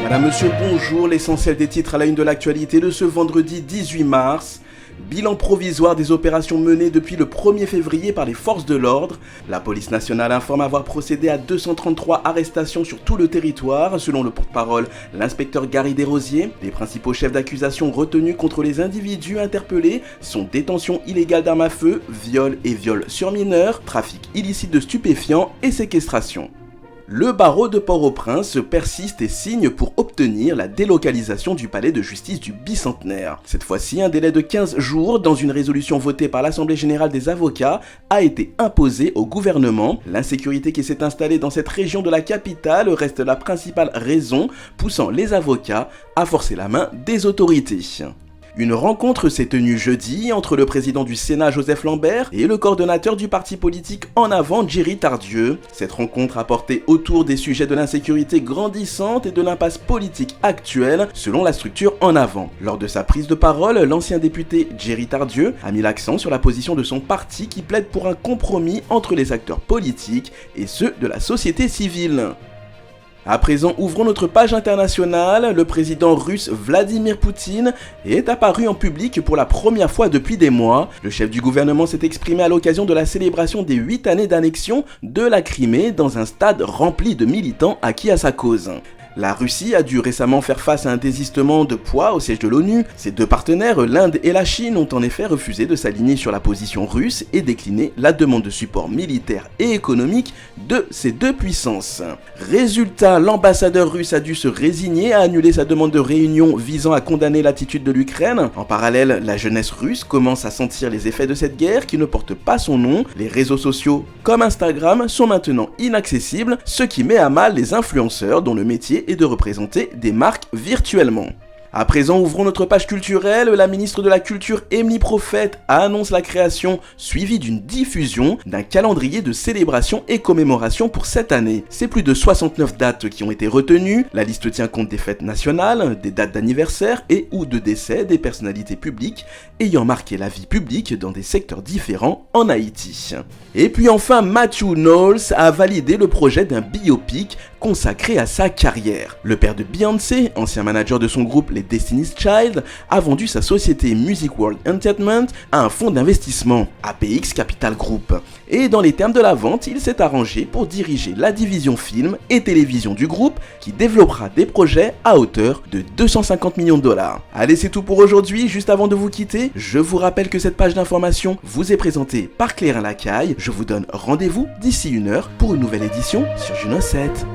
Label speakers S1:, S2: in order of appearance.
S1: Madame, monsieur, bonjour. L'essentiel des titres à la une de l'actualité de ce vendredi 18 mars. Bilan provisoire des opérations menées depuis le 1er février par les forces de l'ordre. La police nationale informe avoir procédé à 233 arrestations sur tout le territoire, selon le porte-parole, l'inspecteur Gary Desrosiers. Les principaux chefs d'accusation retenus contre les individus interpellés sont détention illégale d'armes à feu, viol et viol sur mineurs, trafic illicite de stupéfiants et séquestration. Le barreau de Port-au-Prince persiste et signe pour obtenir la délocalisation du palais de justice du Bicentenaire. Cette fois-ci, un délai de 15 jours dans une résolution votée par l'Assemblée générale des avocats a été imposé au gouvernement. L'insécurité qui s'est installée dans cette région de la capitale reste la principale raison poussant les avocats à forcer la main des autorités. Une rencontre s'est tenue jeudi entre le président du Sénat Joseph Lambert et le coordonnateur du parti politique En Avant Gerry Tardieu. Cette rencontre a porté autour des sujets de l'insécurité grandissante et de l'impasse politique actuelle selon la structure En Avant. Lors de sa prise de parole, l'ancien député Gerry Tardieu a mis l'accent sur la position de son parti qui plaide pour un compromis entre les acteurs politiques et ceux de la société civile. À présent, ouvrons notre page internationale. Le président russe Vladimir Poutine est apparu en public pour la première fois depuis des mois. Le chef du gouvernement s'est exprimé à l'occasion de la célébration des 8 années d'annexion de la Crimée dans un stade rempli de militants acquis à sa cause. La Russie a dû récemment faire face à un désistement de poids au siège de l'ONU. Ses deux partenaires, l'Inde et la Chine, ont en effet refusé de s'aligner sur la position russe et décliné la demande de support militaire et économique de ces deux puissances. Résultat, l'ambassadeur russe a dû se résigner à annuler sa demande de réunion visant à condamner l'attitude de l'Ukraine. En parallèle, la jeunesse russe commence à sentir les effets de cette guerre qui ne porte pas son nom. Les réseaux sociaux comme Instagram sont maintenant inaccessibles, ce qui met à mal les influenceurs dont le métier et de représenter des marques virtuellement. À présent, ouvrons notre page culturelle. La ministre de la Culture, Émilie Prophète, annonce la création, suivie d'une diffusion, d'un calendrier de célébration et commémoration pour cette année. C'est plus de 69 dates qui ont été retenues. La liste tient compte des fêtes nationales, des dates d'anniversaire et ou de décès des personnalités publiques ayant marqué la vie publique dans des secteurs différents en Haïti. Et puis enfin, Matthew Knowles a validé le projet d'un biopic consacré à sa carrière. Le père de Beyoncé, ancien manager de son groupe les Destiny's Child, a vendu sa société Music World Entertainment à un fonds d'investissement, APX Capital Group. Et dans les termes de la vente, il s'est arrangé pour diriger la division film et télévision du groupe qui développera des projets à hauteur de 250 millions de dollars. Allez, c'est tout pour aujourd'hui. Juste avant de vous quitter, je vous rappelle que cette page d'information vous est présentée par Claire Lacaille. Je vous donne rendez-vous d'ici 1 heure pour une nouvelle édition sur Juno 7.